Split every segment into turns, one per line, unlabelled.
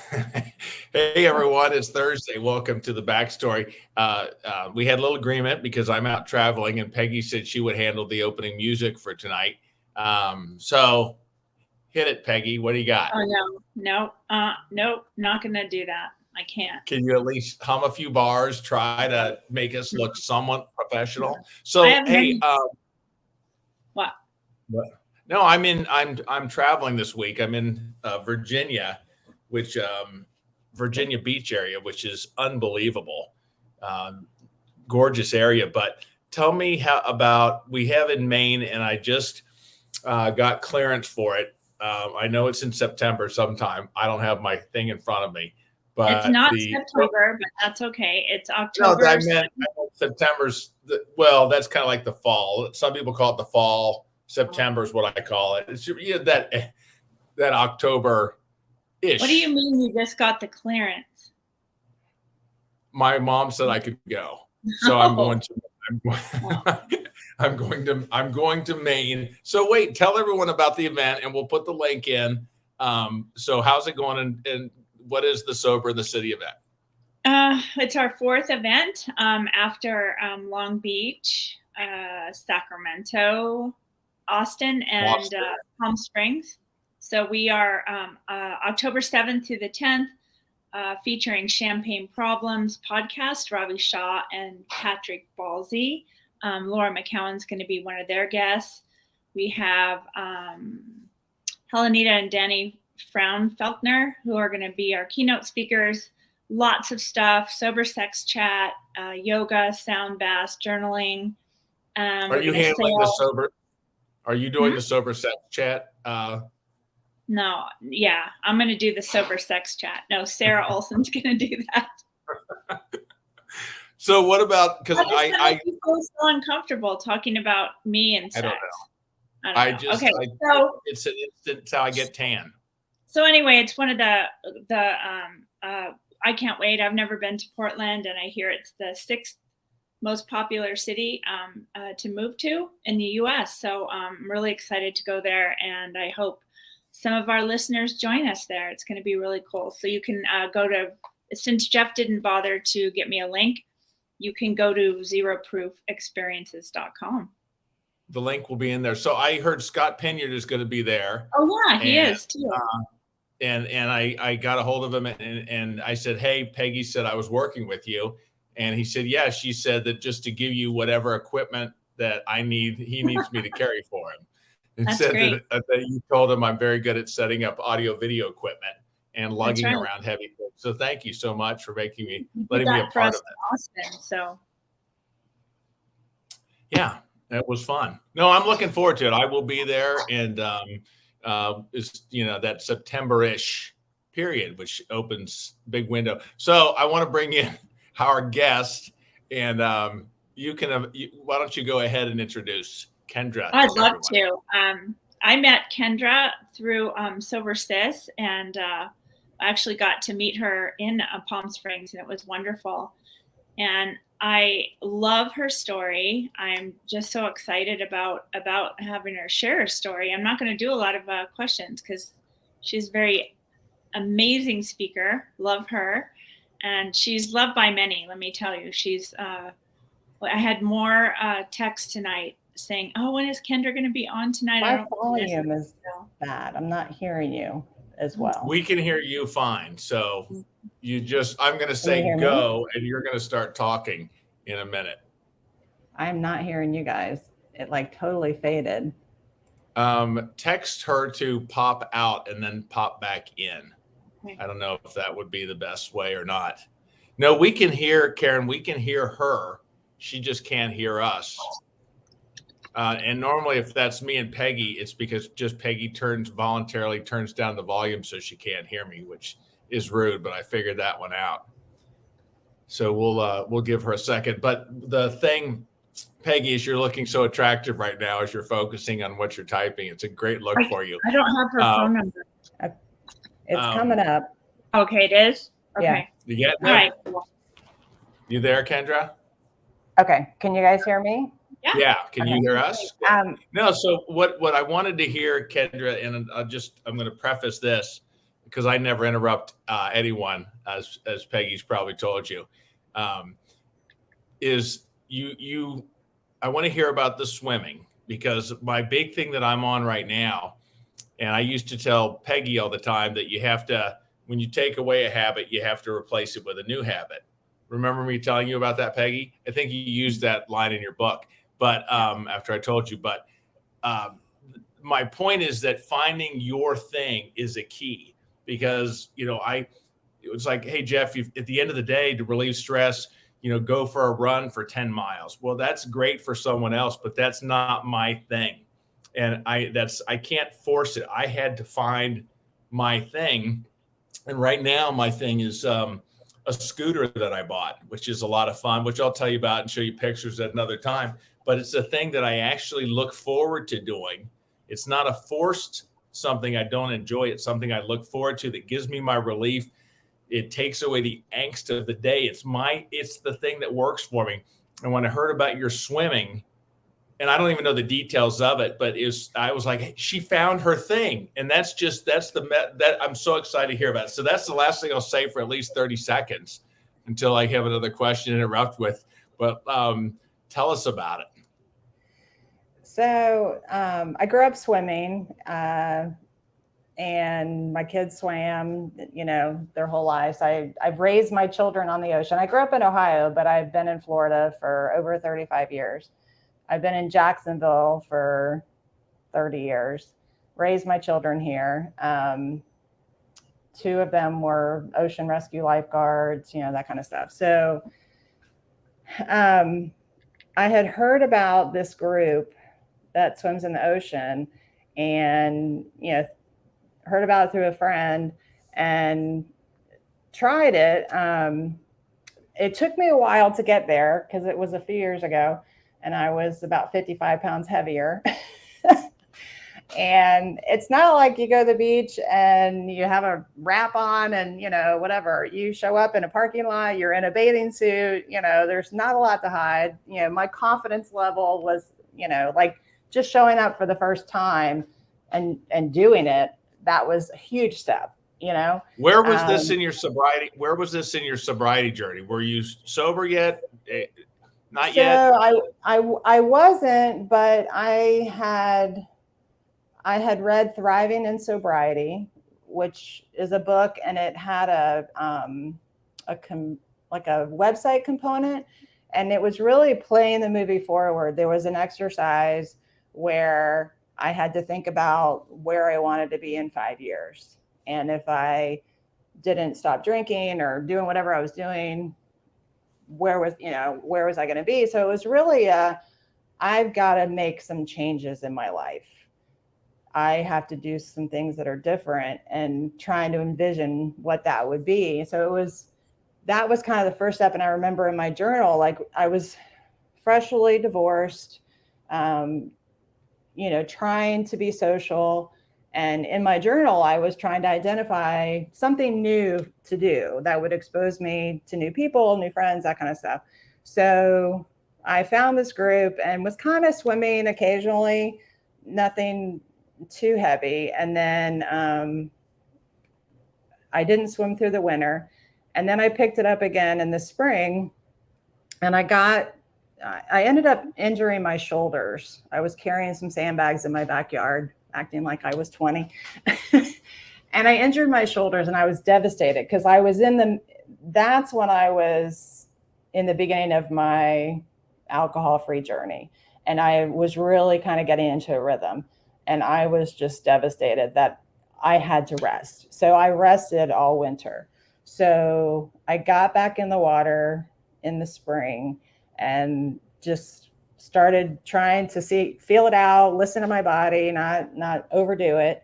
Hey everyone, it's Thursday. Welcome to the BAC Story. We had a little agreement because I'm out traveling, and Peggy said she would handle the opening music for tonight. So hit it, Peggy. What do you got?
Oh nope, not gonna do that. I can't.
Can you at least hum a few bars? Try to make us look somewhat professional.
I
So
have
hey,
many. What?
no, I'm traveling this week. I'm in Virginia, which Virginia Beach area, which is unbelievable. Um, Gorgeous area. But tell me how about we have in Maine, and I just got clearance for it. I know it's in September sometime. I don't have my thing in front of me,
It's
but
not September, but that's okay. It's
no,
October.
I know September's well, that's kind of like the fall. Some people call it the fall. September is what I call it. It's that October ish.
What do you mean you just got the clearance?
My mom said I could go, so I'm going to. I'm going to Maine. So wait, tell everyone about the event, and we'll put the link in. So how's it going, and what is the Sober in the City event?
It's our fourth event after Long Beach, Sacramento, Austin, and Palm Springs. So we are October 7th through the 10th, featuring Champagne Problems podcast, Ravi Shah and Patrick Balsey. Laura McCowan's going to be one of their guests. We have Helenita and Danny Fraunfeltner, who are going to be our keynote speakers. Lots of stuff: sober sex chat, yoga, sound baths, journaling.
Are you handling the sober? Are you doing the sober sex chat?
No, yeah, I'm going to do the sober sex chat. No, Sarah Olson's going to do that.
So what about, because
I feel so uncomfortable talking about me and sex.
I don't know.
Okay, so
it's how I get tan.
So anyway, it's one of the I can't wait. I've never been to Portland, and I hear it's the 6th most popular city to move to in the U.S. So I'm really excited to go there, and I hope some of our listeners join us there. It's going to be really cool. So you can go to, since Jeff didn't bother to get me a link, you can go to zeroproofexperiences.com.
The link will be in there. So I heard Scott Pinyard is going to be there.
Oh yeah, he is too.
And I got a hold of him, and I said, hey, Peggy said I was working with you. And he said, yeah, she said that just to give you whatever equipment that I need, he needs me to carry for him. And
That's
said
great.
that you told him I'm very good at setting up audio video equipment and lugging around heavy things. So thank you so much for letting me be a part of that.
Austin, so
yeah, that was fun. No, I'm looking forward to it. I will be there, and is that September-ish period, which opens big window. So I want to bring in our guest, and you can. Why don't you go ahead and introduce Kendra?
I'd love to. I met Kendra through Sober Sis, and I actually got to meet her in Palm Springs, and it was wonderful. And I love her story. I'm just so excited about having her share her story. I'm not going to do a lot of questions because she's a very amazing speaker. Love her. And she's loved by many, let me tell you. She's, I had more texts tonight saying, oh, when is Kendra going to be on tonight?
My volume is bad. I'm not hearing you as well.
We can hear you fine. So I'm going to say go, and you're going to start talking in a minute.
I'm not hearing you guys. It totally faded.
Text her to pop out and then pop back in. I don't know if that would be the best way or not. No, we can hear Karen. We can hear her. She just can't hear us. And normally if that's me and Peggy, it's because just Peggy voluntarily turns down the volume so she can't hear me, which is rude, but I figured that one out. So we'll give her a second. But the thing, Peggy, is you're looking so attractive right now as you're focusing on what you're typing. It's a great look for you.
I don't have her phone number.
It's coming up.
Okay, it is? Okay.
Yeah.
You get
All right.
You there, Kendra?
Okay. Can you guys hear me?
Yeah. Can you hear us? No. So what I wanted to hear, Kendra, and I'm going to preface this, because I never interrupt anyone, as Peggy's probably told you, is I want to hear about the swimming, because my big thing that I'm on right now, and I used to tell Peggy all the time that you have to, when you take away a habit, you have to replace it with a new habit. Remember me telling you about that, Peggy? I think you used that line in your book, but after I told you, but my point is that finding your thing is a key, because, it was like, hey, Jeff, at the end of the day, to relieve stress, go for a run for 10 miles. Well, that's great for someone else, but that's not my thing. And I can't force it. I had to find my thing. And right now my thing is a scooter that I bought, which is a lot of fun, which I'll tell you about and show you pictures at another time. But it's a thing that I actually look forward to doing. It's not a forced something I don't enjoy. It's something I look forward to that gives me my relief. It takes away the angst of the day. It's the thing that works for me. And when I heard about your swimming, and I don't even know the details of it, but I was like, hey, she found her thing. And that I'm so excited to hear about it. So that's the last thing I'll say for at least 30 seconds until I have another question to interrupt with. But tell us about it.
So I grew up swimming, and my kids swam, their whole lives. I've raised my children on the ocean. I grew up in Ohio, but I've been in Florida for over 35 years. I've been in Jacksonville for 30 years, raised my children here. 2 of them were ocean rescue lifeguards, that kind of stuff. So I had heard about this group that swims in the ocean, and, heard about it through a friend and tried it. It took me a while to get there because it was a few years ago, and I was about 55 pounds heavier. And it's not like you go to the beach and you have a wrap on and, whatever. You show up in a parking lot, you're in a bathing suit, there's not a lot to hide. My confidence level was, like just showing up for the first time and doing it. That was a huge step,
Where was this in your sobriety? Where was this in your sobriety journey? Were you sober yet? Not yet.
I wasn't, but I had read Thriving in Sobriety, which is a book, and it had a website component, and it was really playing the movie forward. There was an exercise where I had to think about where I wanted to be in 5 years. And if I didn't stop drinking or doing whatever I was doing, where was I going to be? So it was really I've got to make some changes in my life. I have to do some things that are different, and trying to envision what that would be. So that was kind of the first step. And I remember in my journal, like I was freshly divorced, trying to be social. And in my journal, I was trying to identify something new to do that would expose me to new people, new friends, that kind of stuff. So I found this group and was kind of swimming occasionally, nothing too heavy. And then I didn't swim through the winter. And then I picked it up again in the spring, and I ended up injuring my shoulders. I was carrying some sandbags in my backyard, acting like I was 20. And I injured my shoulders, and I was devastated because that's when I was in the beginning of my alcohol-free journey. And I was really kind of getting into a rhythm. And I was just devastated that I had to rest. So I rested all winter. So I got back in the water in the spring and just started trying to feel it out, listen to my body, not overdo it.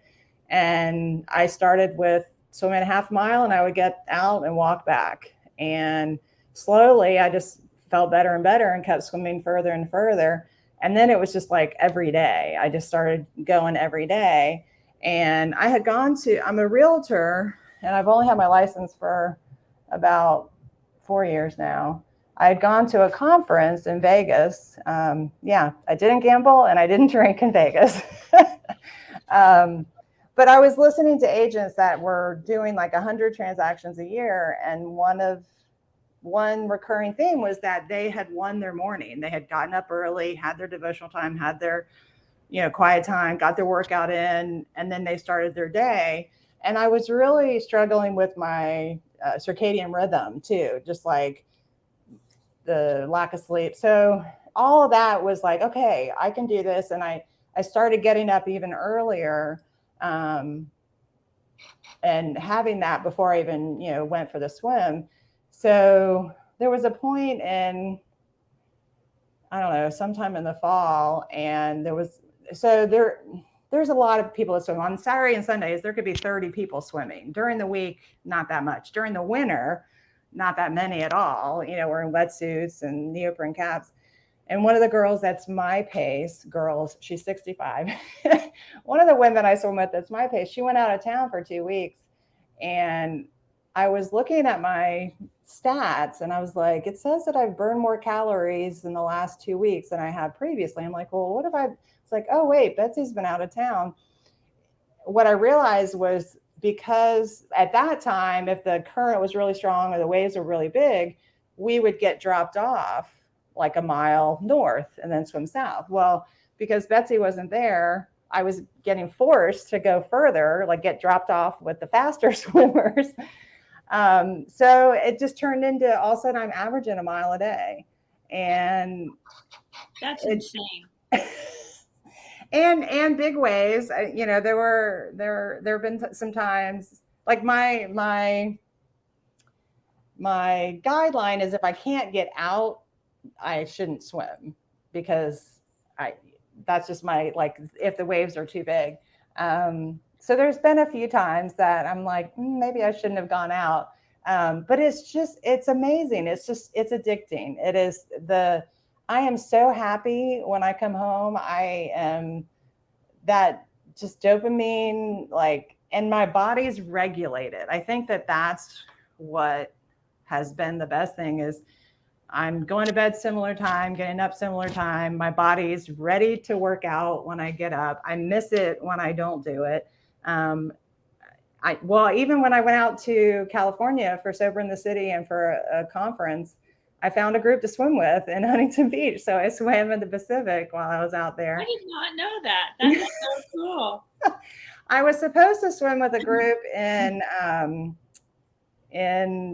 And I started with swimming a half mile, and I would get out and walk back. And slowly I just felt better and better and kept swimming further and further. And then it was just like every day. I just started going every day. And I had I'm a realtor, and I've only had my license for about 4 years now. I had gone to a conference in Vegas. I didn't gamble and I didn't drink in Vegas. But I was listening to agents that were doing like 100 transactions a year, and one recurring theme was that they had won their morning. They had gotten up early, had their devotional time, had their, quiet time, got their workout in, and then they started their day. And I was really struggling with my circadian rhythm too, just like the lack of sleep. So all of that was like, okay, I can do this. And I started getting up even earlier, and having that before I even, went for the swim. So there was a point in, I don't know, sometime in the fall, and there's a lot of people that swim on Saturday and Sundays. There could be 30 people swimming during the week. Not that much during the winter, not that many at all. Wearing wetsuits and neoprene caps. And one of the girls that's my pace, she's 65. One of the women I swim with that's my pace, she went out of town for 2 weeks. And I was looking at my stats and I was like, it says that I've burned more calories in the last 2 weeks than I have previously. I'm like, well, what if it's like, oh, wait, Betsy's been out of town. What I realized was, because at that time, if the current was really strong or the waves were really big, we would get dropped off like a mile north and then swim south. Well, because Betsy wasn't there, I was getting forced to go further, like get dropped off with the faster swimmers. So it just turned into, all of a sudden I'm averaging a mile a day. And
that's insane.
And big waves, there have been some times, like my guideline is, if I can't get out, I shouldn't swim, because that's just my, like, if the waves are too big. So there's been a few times that I'm like, maybe I shouldn't have gone out. But it's amazing. It's addicting. I am so happy when I come home. I am that just dopamine, like, and my body's regulated. I think that's what has been the best thing, is I'm going to bed similar time, getting up similar time. My body's ready to work out when I get up. I miss it when I don't do it. Even when I went out to California for Sober in the City and for a conference, I found a group to swim with in Huntington Beach. So I swam in the Pacific while I was out there.
I did not know that. That's so cool.
I was supposed to swim with a group in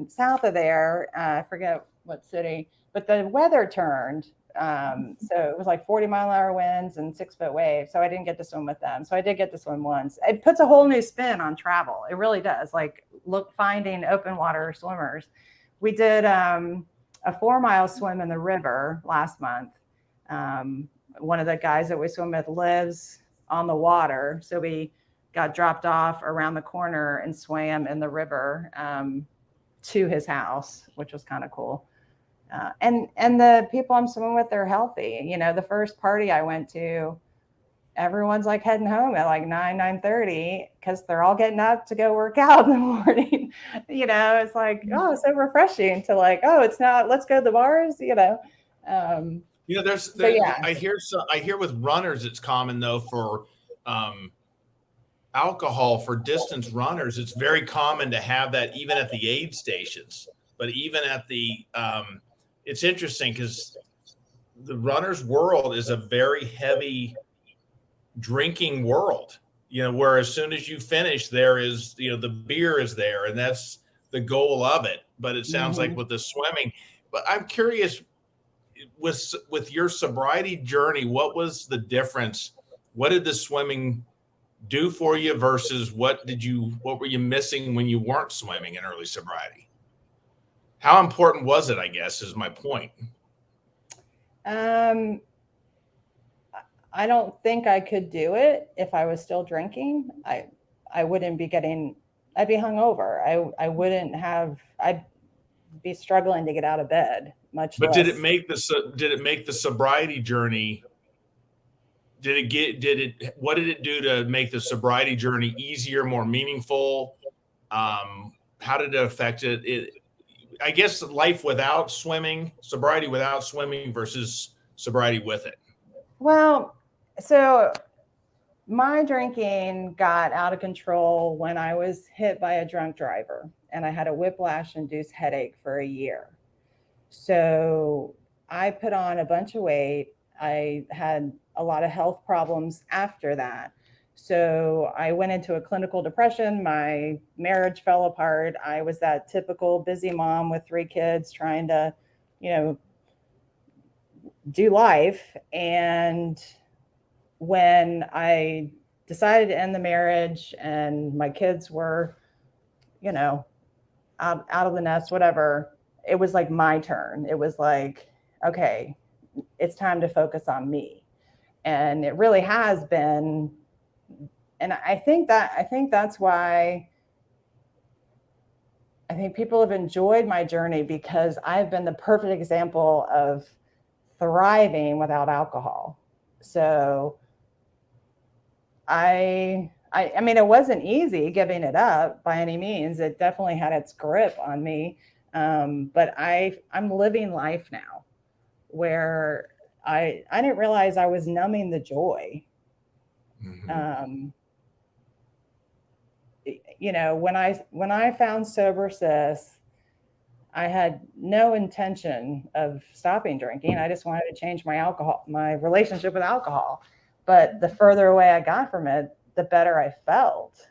south of there. I forget what city, but the weather turned. So it was like 40-mile-an-hour winds and 6-foot waves. So I didn't get to swim with them. So I did get to swim once. It puts a whole new spin on travel. It really does. Like, finding open water swimmers. We did a 4-mile swim in the river last month. One of the guys that we swim with lives on the water. So we got dropped off around the corner and swam in the river to his house, which was kind of cool. And the people I'm swimming with, they're healthy. The first party I went to, everyone's like heading home at like 9:30 because they're all getting up to go work out in the morning. It's like, oh, it's so refreshing to, like, oh, it's not, let's go to the bars.
I hear with runners, it's common though for alcohol for distance runners. It's very common to have that even at the aid stations, but even at the it's interesting because the runner's world is a very heavy drinking world, where as soon as you finish, there is, the beer is there, and that's the goal of it. But it sounds like with the swimming, but I'm curious, with your sobriety journey, what was the difference? What did the swimming do for you versus what were you missing when you weren't swimming in early sobriety? How important was it, I guess, is my point.
I don't think I could do it if I was still drinking. I wouldn't be I'd be hungover. I'd be struggling to get out of bed, much less.
But did it make the sobriety journey? What did it do to make the sobriety journey easier, more meaningful? How did it affect it? I guess life without swimming, sobriety without swimming versus sobriety with it.
Well, so My drinking got out of control when I was hit by a drunk driver, and I had a whiplash-induced headache for a year. So I put on a bunch of weight. I had a lot of health problems after that. So I went into a clinical depression. My marriage fell apart. I was that typical busy mom with 3 kids trying to, you know, do life. And when I decided to end the marriage and my kids were, you know, out of the nest, whatever, it was like my turn. It was like, okay, it's time to focus on me. And it really has been. And I think that's why I think people have enjoyed my journey, because I've been the perfect example of thriving without alcohol. So I mean, it wasn't easy giving it up by any means. It definitely had its grip on me. But I'm living life now where I didn't realize I was numbing the joy.
Mm-hmm.
You know, when I found Sober Sis, I had no intention of stopping drinking. I just wanted to change my relationship with alcohol. But the further away I got from it, the better I felt.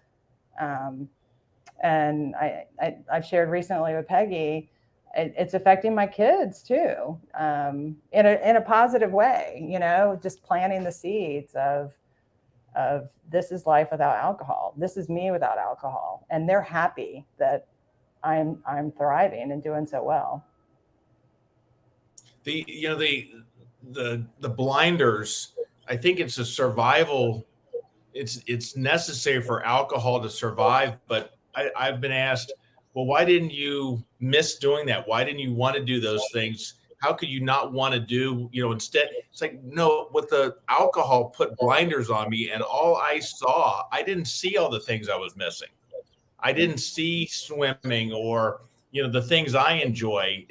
And I've shared recently with Peggy, it's affecting my kids too, in a positive way. You know, just planting the seeds of this is life without alcohol. This is me without alcohol, and they're happy that I'm thriving and doing so well.
The blinders, I think it's a survival. It's necessary for alcohol to survive. But I've been asked, well, why didn't you miss doing that? Why didn't you want to do those things? How could you not want to do, instead? It's like, no, with the alcohol put blinders on me, and all I didn't see all the things I was missing. I didn't see swimming or, the things I enjoy.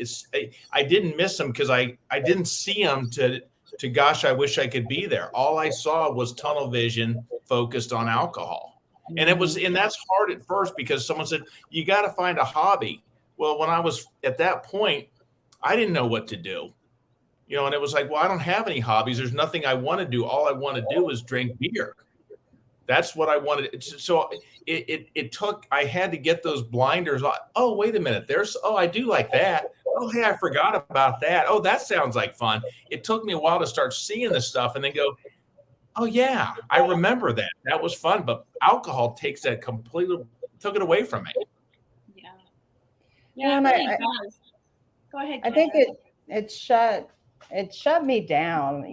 I didn't miss them because I didn't see them to gosh, I wish I could be there. All I saw was tunnel vision focused on alcohol. And that's hard at first because someone said, you got to find a hobby. Well, when I was at that point, I didn't know what to do, and it was like, well, I don't have any hobbies. There's nothing I want to do. All I want to do is drink beer. That's what I wanted. So it took, I had to get those blinders on. Oh, wait a minute. I do like that. Oh, hey, I forgot about that. Oh, that sounds like fun. It took me a while to start seeing this stuff and then go, oh yeah, I remember that. That was fun. But alcohol takes that took it away from me.
Yeah. Yeah, it really does. Go ahead, Kendra.
I think it shut me down.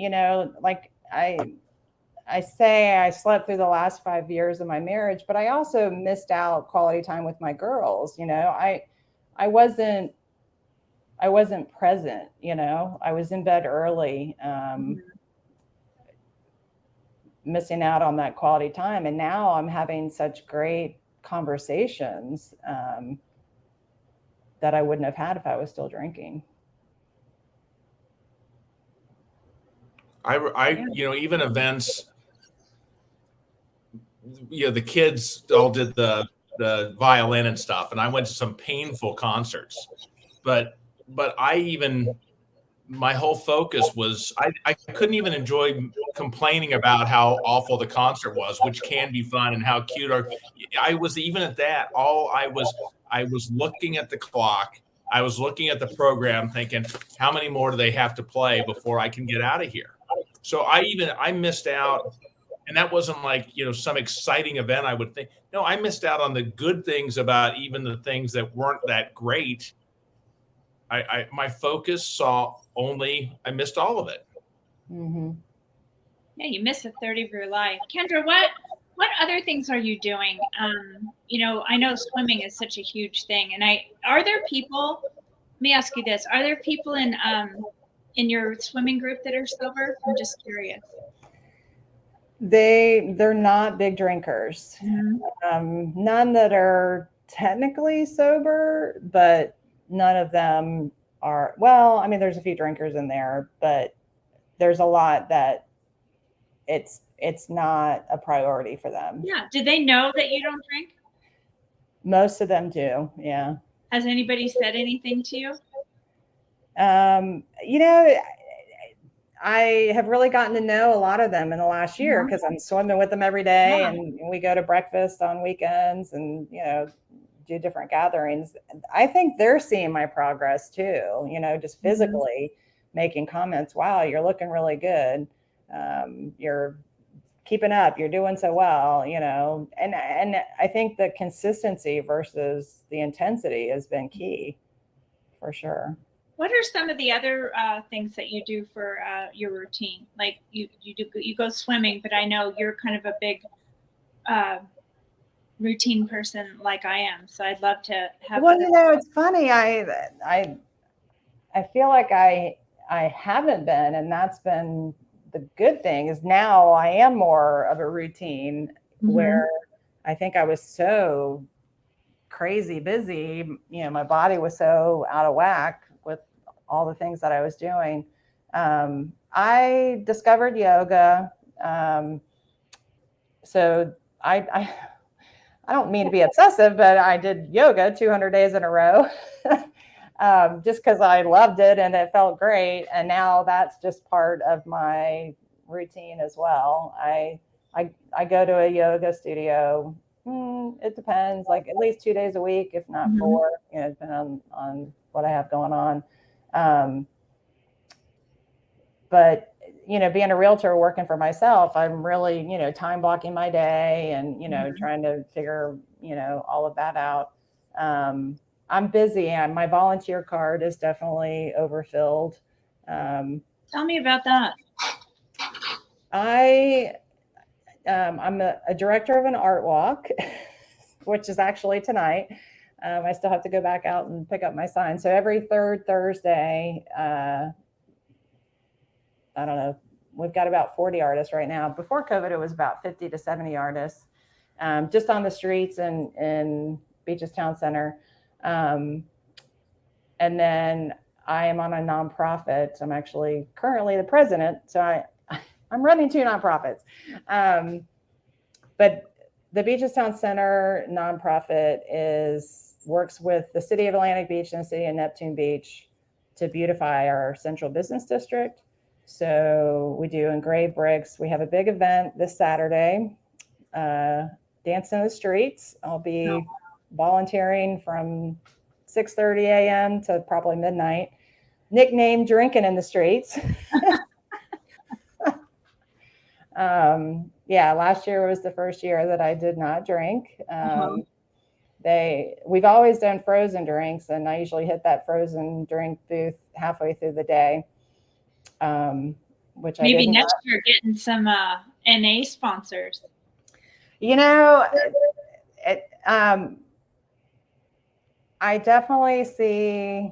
Like I say I slept through the last 5 years of my marriage, but I also missed out quality time with my girls. I wasn't present. I was in bed early, missing out on that quality time. And now I'm having such great conversations that I wouldn't have had if I was still drinking.
Even events, the kids all did the violin and stuff, and I went to some painful concerts, but my whole focus was I couldn't even enjoy complaining about how awful the concert was, which can be fun, and how cute I was. Even at that, I was looking at the clock. I was looking at the program thinking, how many more do they have to play before I can get out of here? So I missed out. And that wasn't like, some exciting event I would think. No, I missed out on the good things about even the things that weren't that great. My focus I missed all of it.
Mm-hmm.
Yeah, you missed a third of your life. Kendra, what other things are you doing? I know swimming is such a huge thing. And are there people, let me ask you this, are there people in your swimming group that are sober? I'm just curious.
They're not big drinkers.
Mm-hmm.
None that are technically sober, but none of them are. Well, I mean, there's a few drinkers in there, but there's a lot that it's it's not a priority for them.
Yeah. Do they know that you don't drink?
Most of them do. Yeah.
Has anybody said anything to you?
You know, I have really gotten to know a lot of them in the last year because I'm swimming with them every day, and we go to breakfast on weekends and, you know, do different gatherings. I think they're seeing my progress too, you know, just physically making comments. Wow, you're looking really good. You're keeping up. You're doing so well, you know, and I think the consistency versus the intensity has been key for sure.
What are some of the other things that you do for your routine? Like you go swimming, but I know you're kind of a big routine person like I am. So I'd love to have.
Well, you know, it's funny. I feel like I haven't been, and that's been the good thing. Is now I am more of a routine where I think I was so crazy busy. You know, my body was so out of whack with all the things that I was doing. I discovered yoga. So I don't mean to be obsessive, but I did yoga 200 days in a row just because I loved it and it felt great. And now that's just part of my routine as well. I go to a yoga studio. It depends, like at least 2 days a week, if not 4, you know, depending on what I have going on. But, you know, being a realtor working for myself, I'm really, you know, time blocking my day and, you know, trying to figure, you know, all of that out. I'm busy, and my volunteer card is definitely overfilled.
Tell me about that.
I'm a director of an art walk, which is actually tonight. I still have to go back out and pick up my sign. So every third Thursday, I don't know, we've got about 40 artists right now. Before COVID, it was about 50 to 70 artists just on the streets in Beaches Town Center. And then I am on a nonprofit. I'm actually currently the president. So I'm running 2 nonprofits. But the Beaches Town Center nonprofit works with the city of Atlantic Beach and the city of Neptune Beach to beautify our central business district. So we do engraved bricks. We have a big event this Saturday, Dance in the Streets. I'll be volunteering from 6:30 a.m. to probably midnight, nicknamed Drinking in the Streets. Yeah, last year was the first year that I did not drink. We've always done frozen drinks, and I usually hit that frozen drink booth halfway through the day. Which
maybe next year getting some NA sponsors.
You know, I definitely see.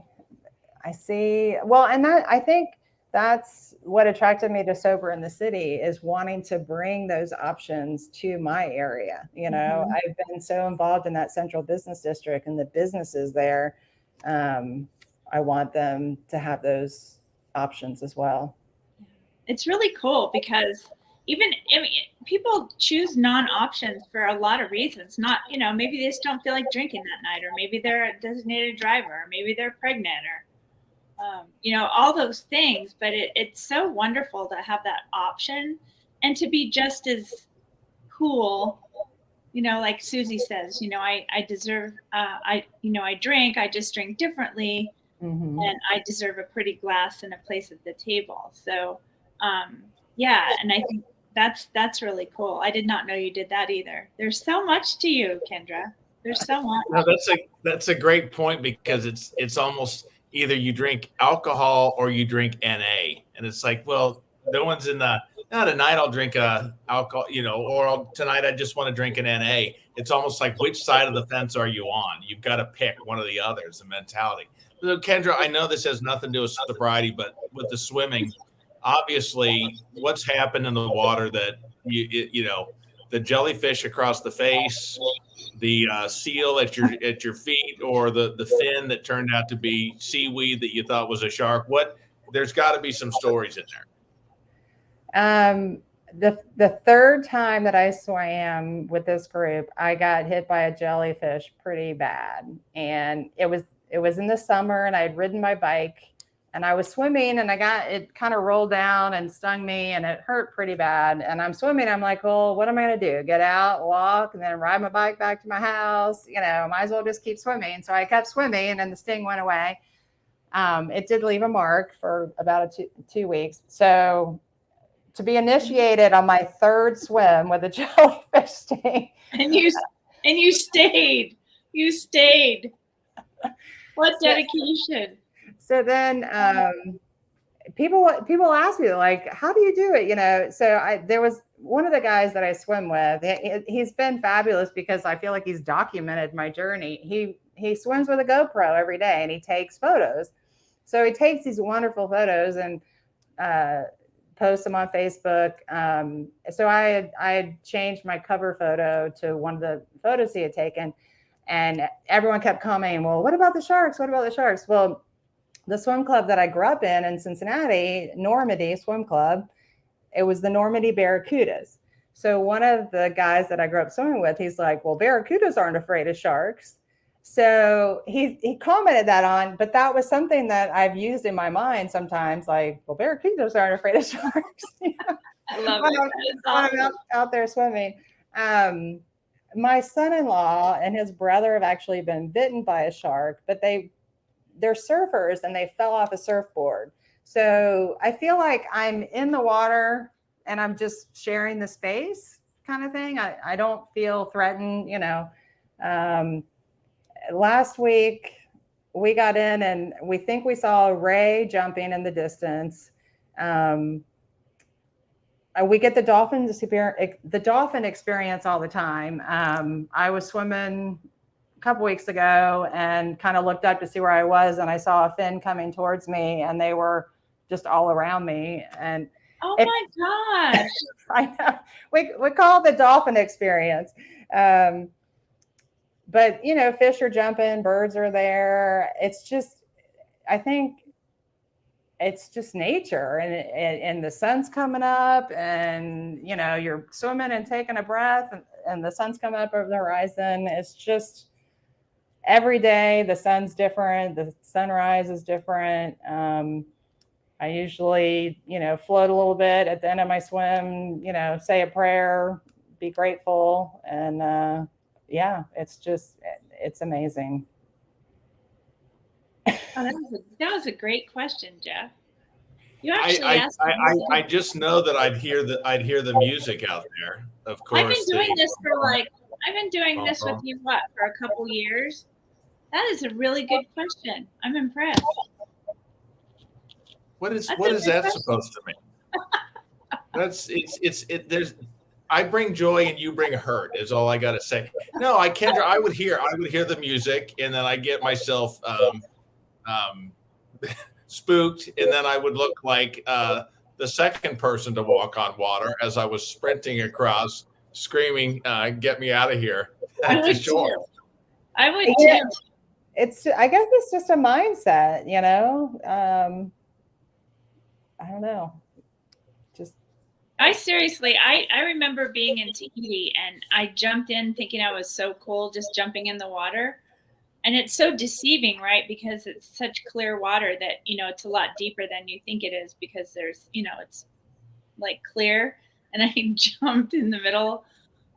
Well, and that I think that's what attracted me to Sober in the City, is wanting to bring those options to my area. You know, I've been so involved in that central business district and the businesses there. I want them to have those options as well.
It's really cool because people choose non-options for a lot of reasons. Not, you know, maybe they just don't feel like drinking that night, or maybe they're a designated driver, or maybe they're pregnant, or you know, all those things. But it's so wonderful to have that option and to be just as cool. You know, like Susie says, you know, I deserve, I drink, I just drink differently, and I deserve a pretty glass and a place at the table. So, yeah, and I think that's really cool. I did not know you did that either. There's so much to you, Kendra. There's so much.
No, that's a great point, because it's almost either you drink alcohol or you drink NA, and it's like, well, no one's in the. Now tonight I'll drink alcohol, you know, or tonight I just want to drink an NA. It's almost like, which side of the fence are you on? You've got to pick one of the others, the mentality. So Kendra, I know this has nothing to do with sobriety, but with the swimming, obviously what's happened in the water that, you know, the jellyfish across the face, the seal at your feet, or the fin that turned out to be seaweed that you thought was a shark. There's got to be some stories in there.
The third time that I swam with this group, I got hit by a jellyfish pretty bad. And it was in the summer, and I had ridden my bike, and I was swimming, and it kind of rolled down and stung me, and it hurt pretty bad. And I'm swimming. I'm like, well, what am I going to do? Get out, walk, and then ride my bike back to my house? Might as well just keep swimming. So I kept swimming, and the sting went away. It did leave a mark for about 2 weeks. So to be initiated on my third swim with a jellyfish sting.
And you stayed. You stayed. What dedication.
So then people ask me, like, how do you do it? So there was one of the guys that I swim with. He's been fabulous because I feel like he's documented my journey. He swims with a GoPro every day, and he takes photos. So he takes these wonderful photos and post them on Facebook. So I had changed my cover photo to one of the photos he had taken, and everyone kept commenting, well, what about the sharks? What about the sharks? Well, the swim club that I grew up in Cincinnati, Normandy Swim Club, it was the Normandy Barracudas. So one of the guys that I grew up swimming with, he's like, well, barracudas aren't afraid of sharks. So he commented that on, but that was something that I've used in my mind sometimes, like, well, barracudas aren't afraid of sharks.
I love it.
I'm out there swimming. My son-in-law and his brother have actually been bitten by a shark, but they're surfers, and they fell off a surfboard. So I feel like I'm in the water and I'm just sharing the space kind of thing. I don't feel threatened, Last week we got in, and we think we saw a ray jumping in the distance. We get the dolphin experience all the time. I was swimming a couple weeks ago and kind of looked up to see where I was, and I saw a fin coming towards me, and they were just all around me. And
oh my gosh,
I know we call it the dolphin experience. But fish are jumping, birds are there. It's just, I think it's just nature, and the sun's coming up, and you're swimming and taking a breath, and the sun's coming up over the horizon. It's just every day the sun's different, the sunrise is different. I usually float a little bit at the end of my swim, say a prayer, be grateful, and yeah, it's amazing.
Oh, that was a great question, Jeff. You actually asked.
I just know that I'd hear the music out there. Of course,
I've been doing this with you for a couple years. That is a really good question. I'm impressed.
What is that supposed to mean? There's. I bring joy and you bring hurt is all I got to say. No, Kendra, I would hear the music, and then I get myself spooked, and then I would look like the second person to walk on water as I was sprinting across, screaming, "Get me out of here!"
I would too. I would too.
I guess it's just a mindset, I don't know.
I remember being in Tahiti, and I jumped in thinking I was so cool, just jumping in the water. And it's so deceiving, right? Because it's such clear water that, it's a lot deeper than you think it is, because there's, it's like clear. And I jumped in the middle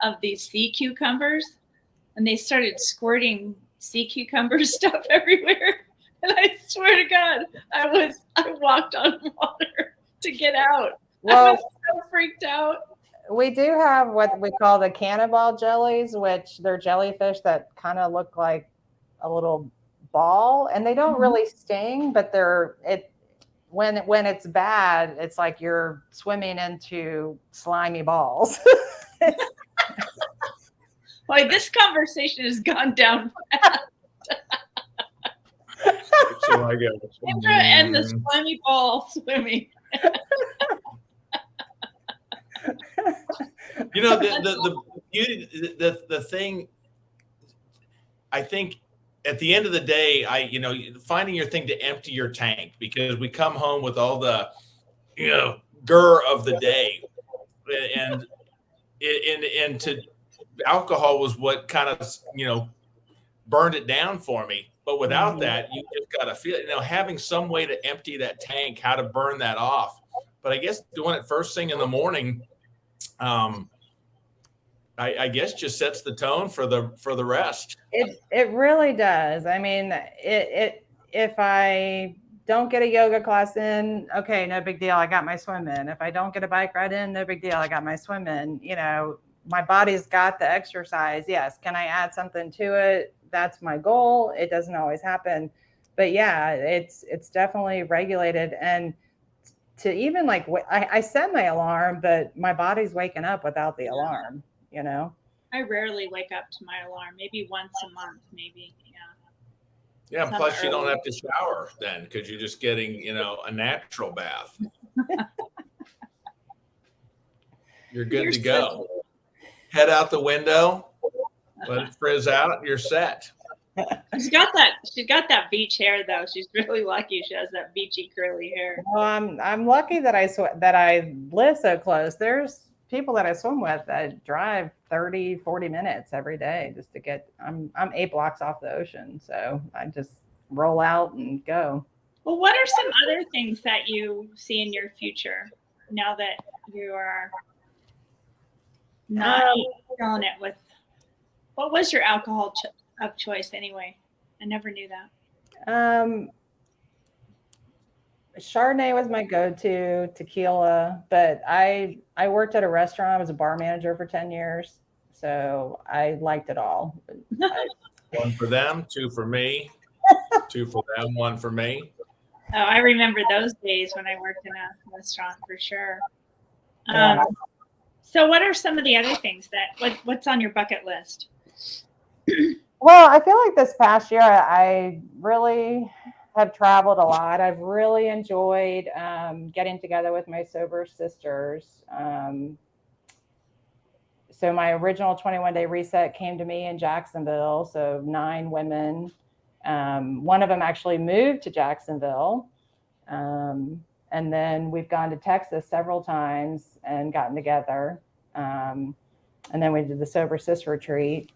of these sea cucumbers, and they started squirting sea cucumber stuff everywhere. And I swear to God, I walked on water to get out.
Well,
I was so freaked out.
We do have what we call the cannonball jellies, which they're jellyfish that kind of look like a little ball, and they don't really sting, but when it's bad, it's like you're swimming into slimy balls.
Boy, this conversation has gone down fast.
So I go.
Kendra and the slimy ball swimming.
The beauty, the thing, I think at the end of the day, finding your thing to empty your tank, because we come home with all the, gur of the day. and to alcohol was what kind of, burned it down for me. But without that, you just got to feel it, having some way to empty that tank, how to burn that off. But I guess doing it first thing in the morning, I guess just sets the tone for the rest.
It really does. I mean, if I don't get a yoga class in, okay, no big deal. I got my swim in. If I don't get a bike ride in, no big deal. I got my swim in. My body's got the exercise. Yes. Can I add something to it? That's my goal. It doesn't always happen, but yeah, it's definitely regulated. And to even I set my alarm, but my body's waking up without the alarm,
I rarely wake up to my alarm, maybe once a month, maybe.
Yeah. Plus you don't have to shower then, because you're just getting, a natural bath. You're good to go. Head out the window, let it frizz out, you're set.
She's got that beach hair though. She's really lucky she has that beachy curly hair.
Well, I'm lucky that I live so close. There's people that I swim with that drive 30, 40 minutes every day just to get. I'm 8 blocks off the ocean, so I just roll out and go.
Well, what are some other things that you see in your future now that you are not filling it with? What was your alcohol of choice anyway? I never knew that.
Chardonnay was my go-to, tequila, but I worked at a restaurant. I was a bar manager for 10 years, so I liked it all.
One for them, 2 for me, 2 for them, 1 for me.
Oh, I remember those days when I worked in a restaurant for sure. So what are some of the other things what's on your bucket list?
Well, I feel like this past year, I really have traveled a lot. I've really enjoyed getting together with my sober sisters. So my original 21-day reset came to me in Jacksonville. So 9 women. One of them actually moved to Jacksonville. And then we've gone to Texas several times and gotten together. And then we did the Sober Sis retreat.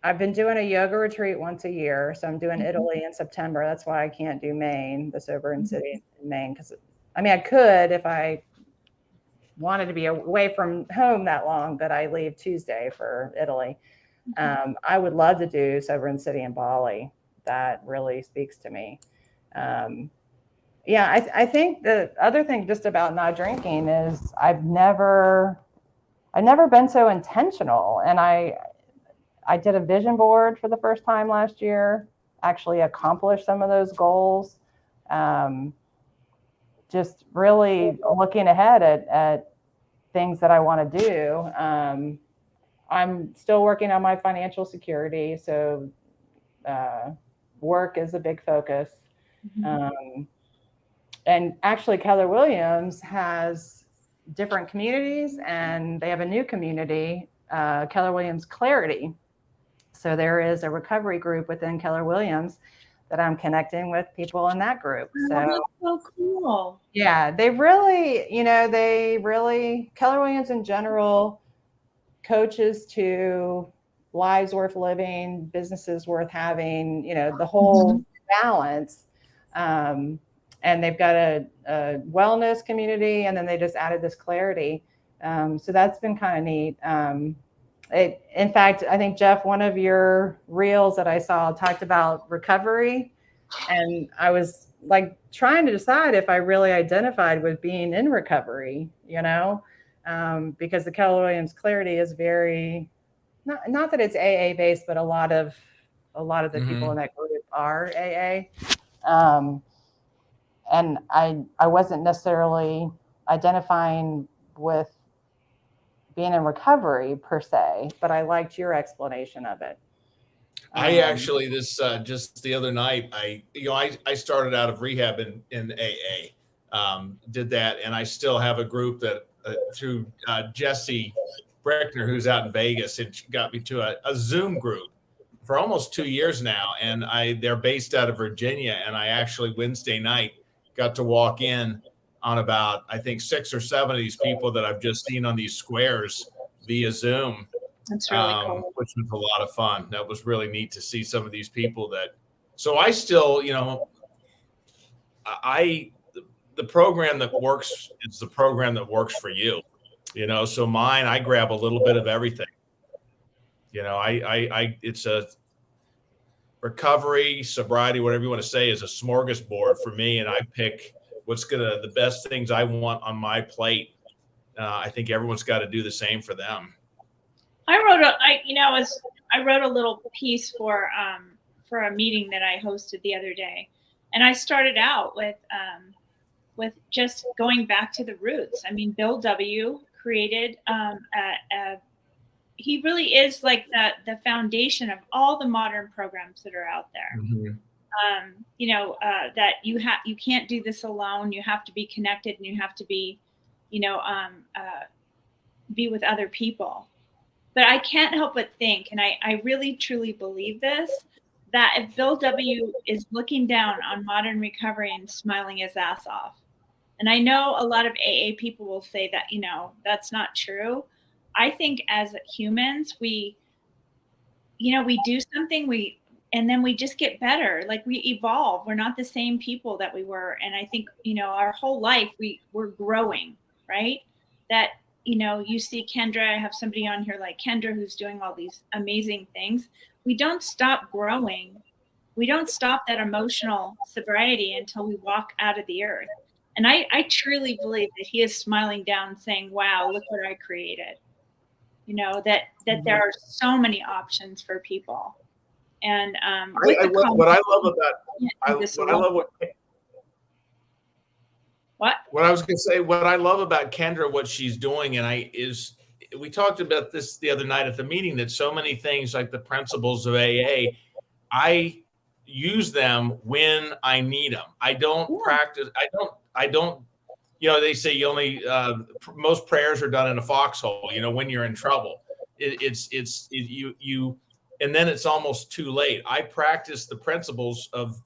I've been doing a yoga retreat once a year. So I'm doing Italy in September. That's why I can't do Maine, the Sober in City in Maine. Because I could if I wanted to be away from home that long, but I leave Tuesday for Italy. I would love to do Sober in City in Bali. That really speaks to me. I think the other thing just about not drinking is I've never been so intentional. And I did a vision board for the first time last year, actually accomplished some of those goals. Just really looking ahead at things that I want to do. I'm still working on my financial security. So work is a big focus. And actually Keller Williams has different communities, and they have a new community, Keller Williams Clarity. So there is a recovery group within Keller Williams that I'm connecting with people in that group. So
that's so cool.
Yeah, they really, Keller Williams in general coaches to lives worth living, businesses worth having, the whole balance. And they've got a wellness community, and then they just added this clarity. So that's been kind of neat. In fact, I think, Jeff, one of your reels that I saw talked about recovery. And I was trying to decide if I really identified with being in recovery, because the Keller Williams Clarity is very, not that it's AA based, but a lot of the people in that group are AA. And I wasn't necessarily identifying with being in recovery per se, but I liked your explanation of it.
I actually, just the other night, I started out of rehab in AA, did that. And I still have a group that through Jesse Breckner, who's out in Vegas, it got me to a Zoom group for almost 2 years now. And they're based out of Virginia. And I actually Wednesday night got to walk in on about, I think, 6 or 7 of these people that I've just seen on these squares via Zoom.
That's really cool.
Which was a lot of fun. That was really neat to see some of these people that, so I still, the program that works is the program that works for you, so mine, I grab a little bit of everything. It's a recovery, sobriety, whatever you want to say, is a smorgasbord for me. And I pick the best things I want on my plate. I think everyone's got to do the same for them.
I wrote a little piece for a meeting that I hosted the other day, and I started out with just going back to the roots. I mean, Bill W. created he really is like the foundation of all the modern programs that are out there.
Mm-hmm.
That you can't do this alone. You have to be connected, and you have to be, be with other people. But I can't help but think, and I really truly believe this, that if Bill W. is looking down on modern recovery and smiling his ass off, and I know a lot of AA people will say that, that's not true. I think as humans, we do something, and then we just get better. Like, we evolve. We're not the same people that we were. And I think, our whole life, we're growing, right? That, you see Kendra, I have somebody on here like Kendra who's doing all these amazing things. We don't stop growing. We don't stop that emotional sobriety until we walk out of the earth. And I truly believe that he is smiling down saying, wow, look what I created. That there are so many options for people. And what I was
going to say, what I love about Kendra, what she's doing, we talked about this the other night at the meeting, that so many things like the principles of AA, I use them when I need them. I don't practice. I don't, they say you only, most prayers are done in a foxhole, when you're in trouble. And then it's almost too late. I practice the principles of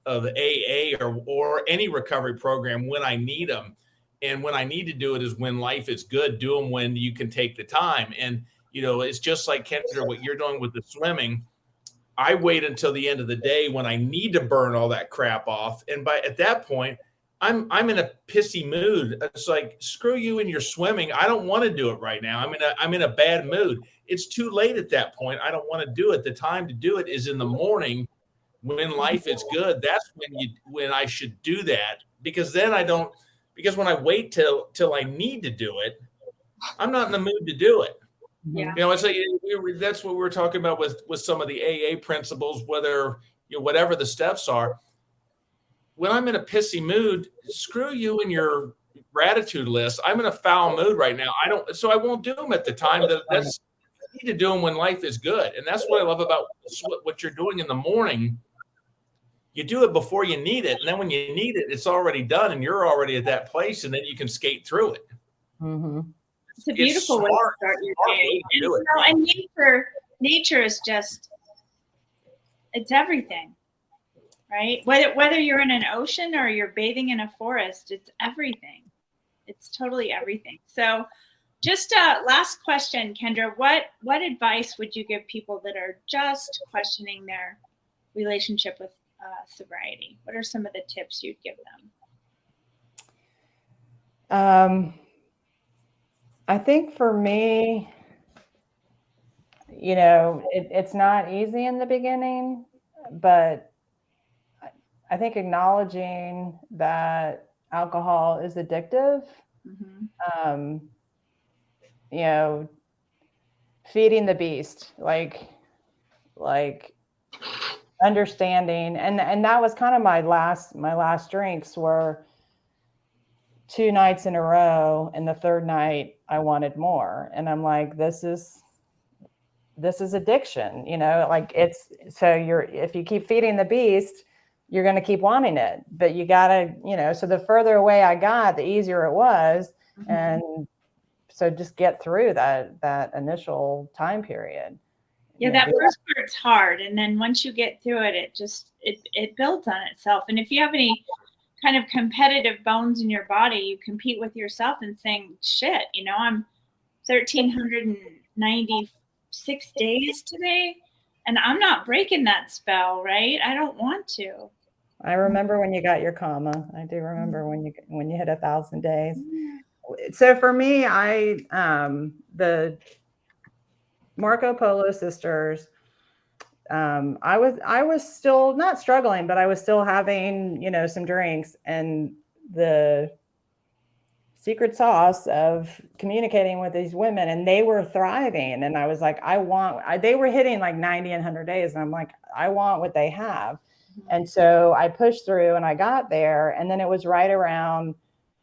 AA or any recovery program when I need them. And when I need to do it is when life is good. Do them when you can take the time. And, it's just like, Kendra, what you're doing with the swimming. I wait until the end of the day when I need to burn all that crap off. And at that point, I'm in a pissy mood. It's like, screw you and your swimming. I don't want to do it right now. I'm in a bad mood. It's too late at that point. I don't want to do it. The time to do it is in the morning when life is good. That's when I should do that, because then because when I wait till I need to do it, I'm not in the mood to do it.
Yeah.
It's like, that's what we were talking about with some of the AA principles, whether, whatever the steps are. When I'm in a pissy mood, screw you and your gratitude list. I'm in a foul mood right now. So I won't do them at the time. I need to do them when life is good. And that's what I love about what you're doing in the morning. You do it before you need it. And then when you need it, it's already done and you're already at that place, and then you can skate through it.
Mm-hmm.
It's a beautiful way to start your day. And nature is just, it's everything. Right? Whether you're in an ocean or you're bathing in a forest, it's everything. It's totally everything. So just last question, Kendra, what advice would you give people that are just questioning their relationship with sobriety? What are some of the tips you'd give them?
I think for me, it's not easy in the beginning, but I think acknowledging that alcohol is addictive, feeding the beast, like understanding. And that was kind of my last drinks were 2 nights in a row. And the third night I wanted more. And I'm like, this is addiction, if you keep feeding the beast, you're going to keep wanting it, but you gotta, so the further away I got, the easier it was. Mm-hmm. And so just get through that initial time period.
Yeah. That first part's hard. And then once you get through it, it builds on itself. And if you have any kind of competitive bones in your body. You compete with yourself and saying, shit, I'm 1,396 days today, and I'm not breaking that spell, right? I don't want to.
I remember when you got your comma. I do remember when you hit 1,000 days. So for me, the Marco Polo sisters, I was still not struggling, but I was still having, some drinks, and the secret sauce of communicating with these women, and they were thriving. And I was like, they were hitting like 90 and 100 days. And I'm like, I want what they have. And so I pushed through and I got there. And then it was right around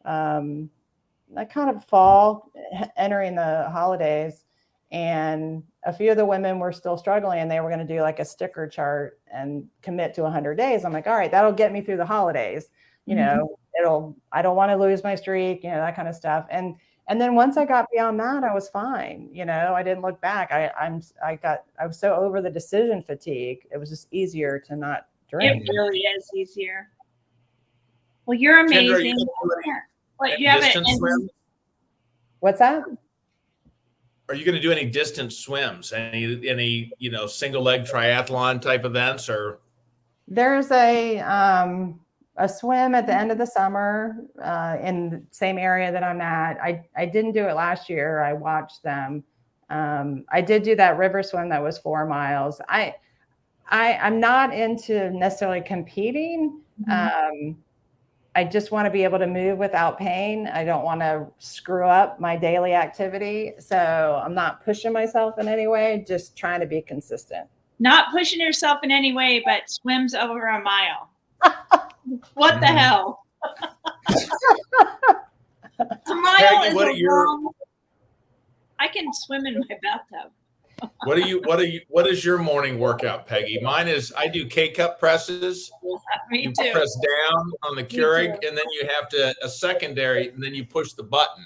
that kind of fall, entering the holidays. And a few of the women were still struggling, and they were going to do like a sticker chart and commit to 100 days. I'm like, all right, that'll get me through the holidays. I don't want to lose my streak, that kind of stuff. And then once I got beyond that, I was fine. I didn't look back. I was so over the decision fatigue. It was just easier to not drink.
It really is easier. Well, you're amazing.
What's that?
Are you going to do any distance swims? Any single leg triathlon type events? Or
there's a swim at the end of the summer in the same area that I'm at. I didn't do it last year. I watched them. I did do that river swim that was 4 miles. I'm not into necessarily competing. I just want to be able to move without pain. I don't want to screw up my daily activity. So I'm not pushing myself in any way, just trying to be consistent.
Not pushing yourself in any way, but swims over a mile. What the hell? It's a mile is long. I can swim in my bathtub.
What is your morning workout, Peggy? Mine is, I do K-cup presses.
Me
you
too.
Press down on the Keurig, and then you have a secondary, and then you push the button.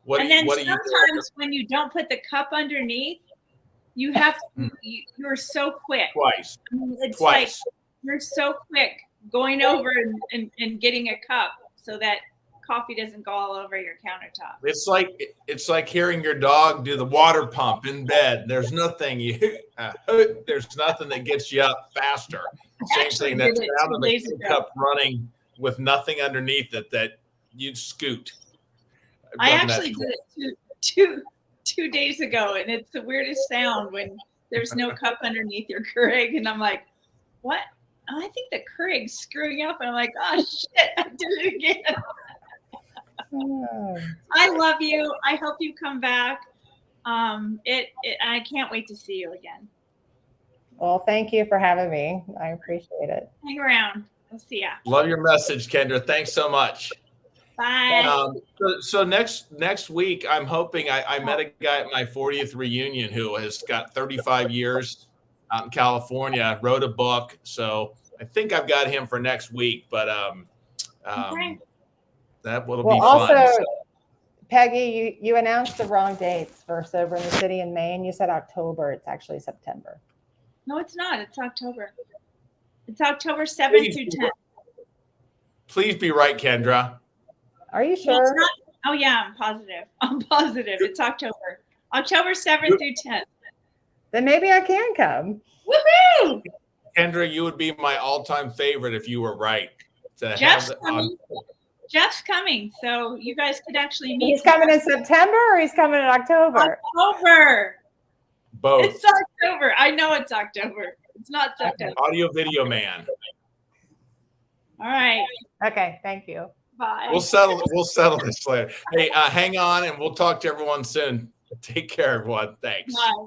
Sometimes when you don't put the cup underneath, you have to, you're so quick.
Twice.
It's like you're so quick going over and getting a cup so that coffee doesn't go all over your countertop.
It's like hearing your dog do the water pump in bed. There's nothing there's nothing that gets you up faster. Same thing. That's out of the cup running with nothing underneath it that you'd scoot.
I actually did it two days ago, and it's the weirdest sound when there's no cup underneath your Keurig, and I'm like, what? Oh, I think the Keurig's screwing up, and I'm like, oh shit, I did it again. I love you. I hope you come back. I can't wait to see you again.
Well, thank you for having me. I appreciate it.
Hang around. We'll see ya.
Love your message, Kendra. Thanks so much.
Bye.
So next week, I'm hoping I met a guy at my 40th reunion who has got 35 years out in California, wrote a book. So I think I've got him for next week, but
Okay.
that will be fun.
Also, Peggy, you announced the wrong dates for Sober in the City in Maine. You said October. It's actually September.
No, it's not. It's October. It's October 7th through 10th.
Please be right, Kendra.
Are you
No,
sure?
it's not. Oh, yeah, I'm positive. It's October. October 7th through 10th.
Then maybe I can come.
Woohoo!
Kendra, you would be my all-time favorite if you were right.
Jeff's coming. Jeff's coming, so you guys could actually meet.
He's coming in September, or he's coming in October?
October.
Both.
It's October. I know it's October. It's not September.
Audio video man.
All right.
Okay, thank you.
Bye.
We'll settle this later. Hey, hang on, and we'll talk to everyone soon. Take care, everyone. Thanks.
Bye.